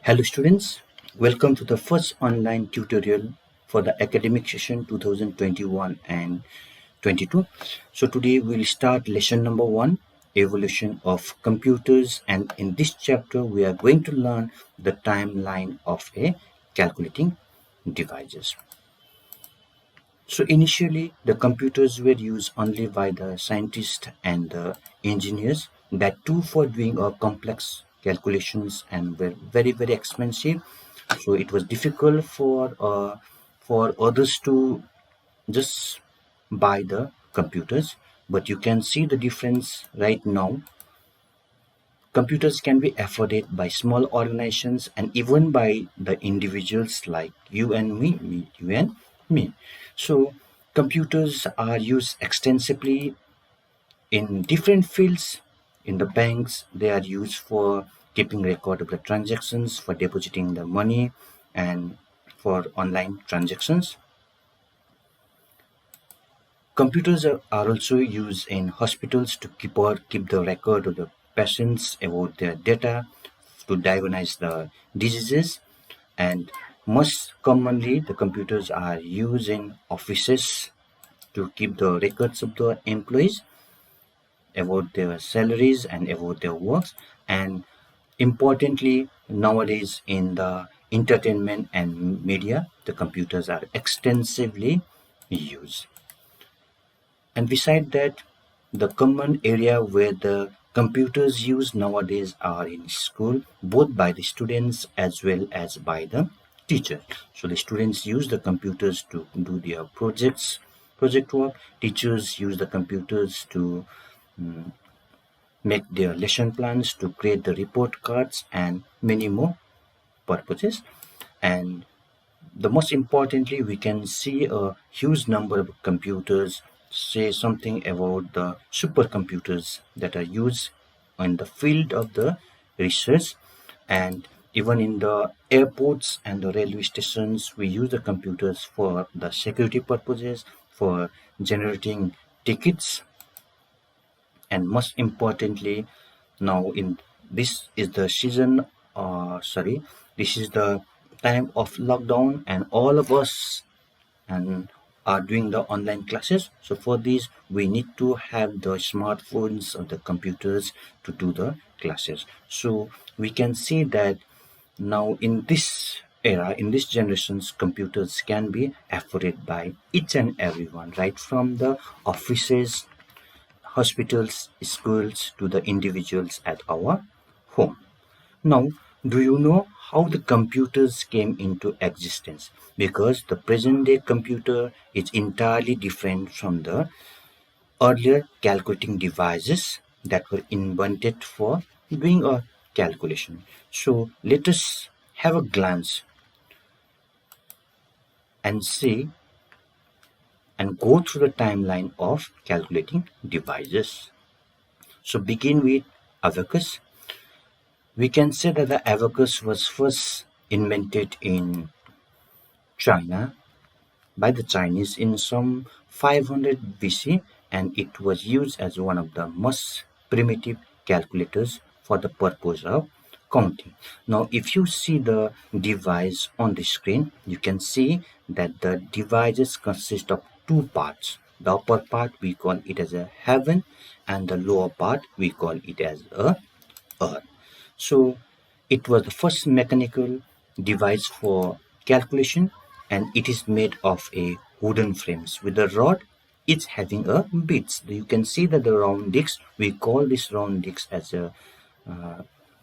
Hello students, welcome to the first online tutorial for the academic session 2021 and 22. So today we'll start lesson number 1, evolution of computers, and in this chapter we are going to learn the timeline of a calculating devices. So initially the computers were used only by the scientists and the engineers, that too for doing complex calculations and were very expensive. So it was difficult for others to just buy the computers. But you can see the difference right now. Computers can be afforded by small organizations and even by the individuals like you and you and me. So computers are used extensively in different fields. In the banks, they are used for keeping record of the transactions, for depositing the money, and for online transactions. Computers are also used in hospitals to keep the record of the patients about their data, to diagnose the diseases, and most commonly the computers are used in offices to keep the records of the employees about their salaries and about their works, and importantly nowadays in the entertainment and media the computers are extensively used. And beside that, the common area where the computers used nowadays are in school, both by the students as well as by the teachers. So the students use the computers to do their project work. Teachers use the computers to make their lesson plans, to create the report cards, and many more purposes. And the most importantly, we can see a huge number of computers, say something about the supercomputers that are used in the field of the research, and even in the airports and the railway stations we use the computers for the security purposes, for generating tickets. And most importantly, now in this is the season this is the time of lockdown and all of us and are doing the online classes. So for this we need to have the smartphones or the computers to do the classes. So we can see that now in this era, in this generations, computers can be afforded by each and everyone, right from the offices, hospitals, schools, to the individuals at our home. Now, do you know how the computers came into existence? Because the present day computer is entirely different from the earlier calculating devices that were invented for doing a calculation. So, let us have a glance and see and go through the timeline of calculating devices. So, begin with abacus. We can say that the abacus was first invented in China by the Chinese in some 500 BC, and it was used as one of the most primitive calculators for the purpose of counting. Now, if you see the device on the screen, you can see that the devices consist of two parts. The upper part we call it as a heaven, and the lower part we call it as a earth. So it was the first mechanical device for calculation, and it is made of a wooden frames with a rod, each having a bits. You can see that the round discs, we call this round discs as a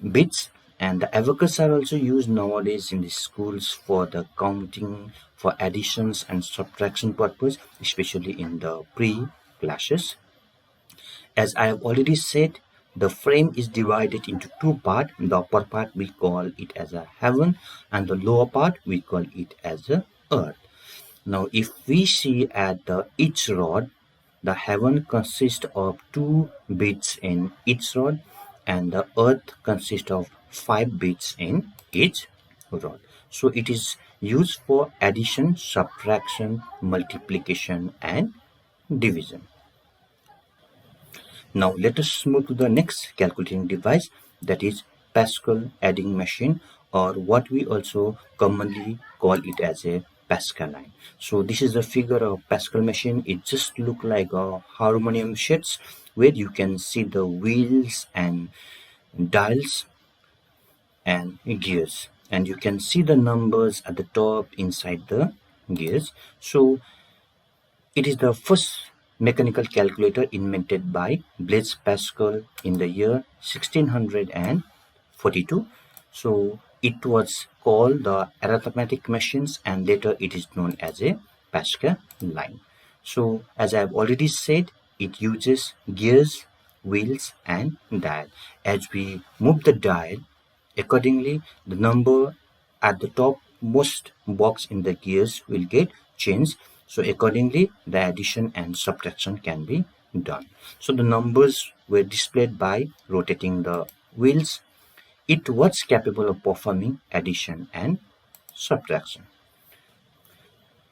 bits, and the abacus are also used nowadays in the schools for the counting, for additions and subtraction purpose, especially in the pre-classes. As I have already said, the frame is divided into two parts. The upper part we call it as a heaven, and the lower part we call it as a earth. Now, if we see at each rod, the heaven consists of two bits in each rod, and the earth consists of 5 bits in each rod. So it is used for addition, subtraction, multiplication, and division. Now let us move to the next calculating device, that is PASCAL adding machine, or what we also commonly call it as a Pascal line. So this is the figure of Pascal machine. It just look like a harmonium shapes where you can see the wheels and dials and gears, and you can see the numbers at the top inside the gears. So it is the first mechanical calculator invented by Blaise Pascal in the year 1642. So it was called the arithmetic machines, and later it is known as a Pascal line. So as I have already said, it uses gears, wheels and dial. As we move the dial, accordingly, the number at the top most box in the gears will get changed. So accordingly, the addition and subtraction can be done. So the numbers were displayed by rotating the wheels. It was capable of performing addition and subtraction.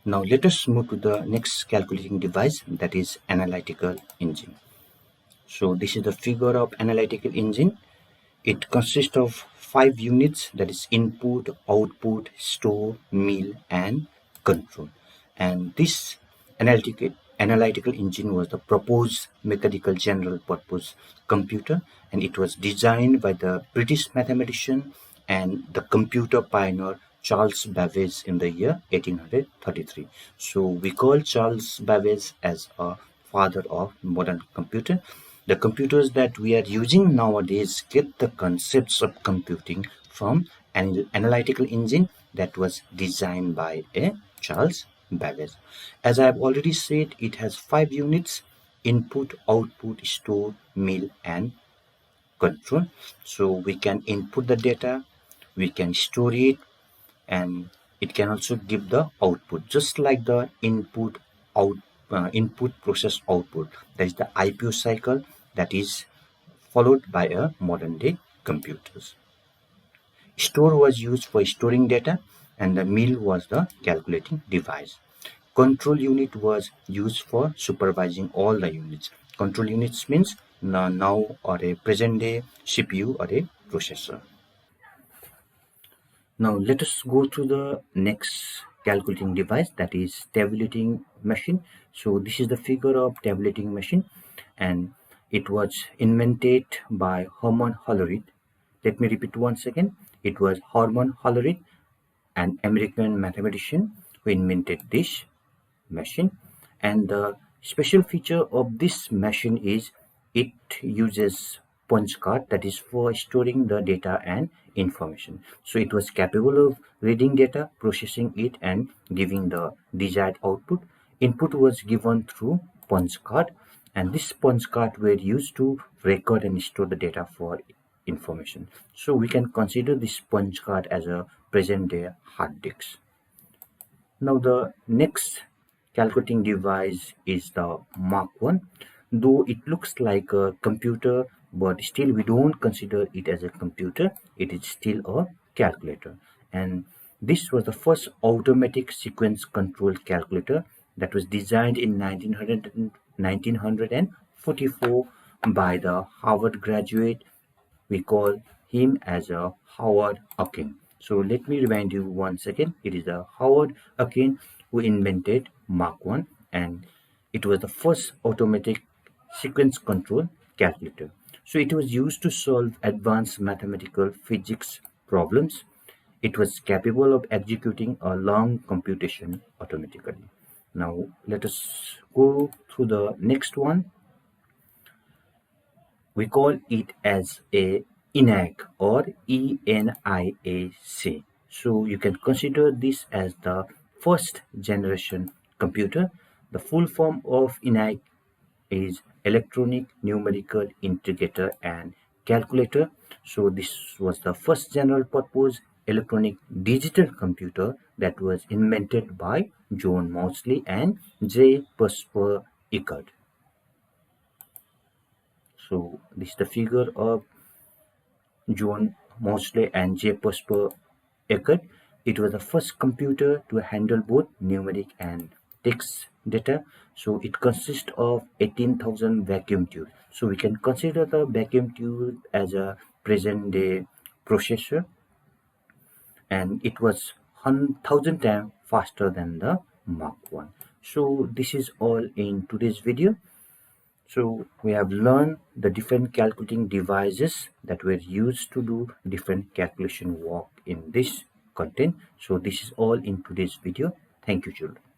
Now let us move to the next calculating device, that is analytical engine. So this is the figure of analytical engine. It consists of 5 units, that is input, output, store, mill and control. And this analytical engine was the proposed mechanical general purpose computer, and it was designed by the British mathematician and the computer pioneer Charles Babbage in the year 1833. So we call Charles Babbage as a father of modern computer. The computers that we are using nowadays get the concepts of computing from an analytical engine that was designed by a Charles Babbage. As I have already said, it has 5 units: input, output, store, mill and control. So we can input the data, we can store it, and it can also give the output, just like the input process output. That is the IPO cycle that is followed by a modern day computers. Store was used for storing data, and the mill was the calculating device. Control unit was used for supervising all the units. Control units means now or a present day CPU or a processor. Now let us go to the next calculating device, that is tabulating machine. So this is the figure of tabulating machine, and it was invented by Hermann Hollerith. Let me repeat once again. It was Hermann Hollerith, an American mathematician, who invented this machine. And the special feature of this machine is it uses punch card, that is for storing the data and information. So it was capable of reading data, processing it and giving the desired output. Input was given through punch card, and this punch card were used to record and store the data for information. So we can consider this punch card as a present day hard disk. Now the next calculating device is the Mark 1. Though it looks like a computer, but still we don't consider it as a computer. It is still a calculator. And this was the first automatic sequence control calculator that was designed in 1944 by the Harvard graduate. We call him as a Howard Akin. So let me remind you once again, it is a Howard Akin who invented Mark 1, and it was the first automatic sequence control calculator. So it was used to solve advanced mathematical physics problems. It was capable of executing a long computation automatically. Now let us go through the next one. We call it as a ENIAC or ENIAC. So you can consider this as the first generation computer. The full form of ENIAC is electronic numerical integrator and calculator. So this was the first general purpose electronic digital computer that was invented by John Mauchly and J. Percival Eckert. So this is the figure of John Mauchly and J. Percival Eckert. It was the first computer to handle both numeric and text data. So it consists of 18,000 vacuum tubes. So we can consider the vacuum tube as a present day processor. and it was 1,000 times faster than the Mark 1. So this is all in today's video. So we have learned the different calculating devices that were used to do different calculation work in this content. So this is all in today's video. Thank you, children.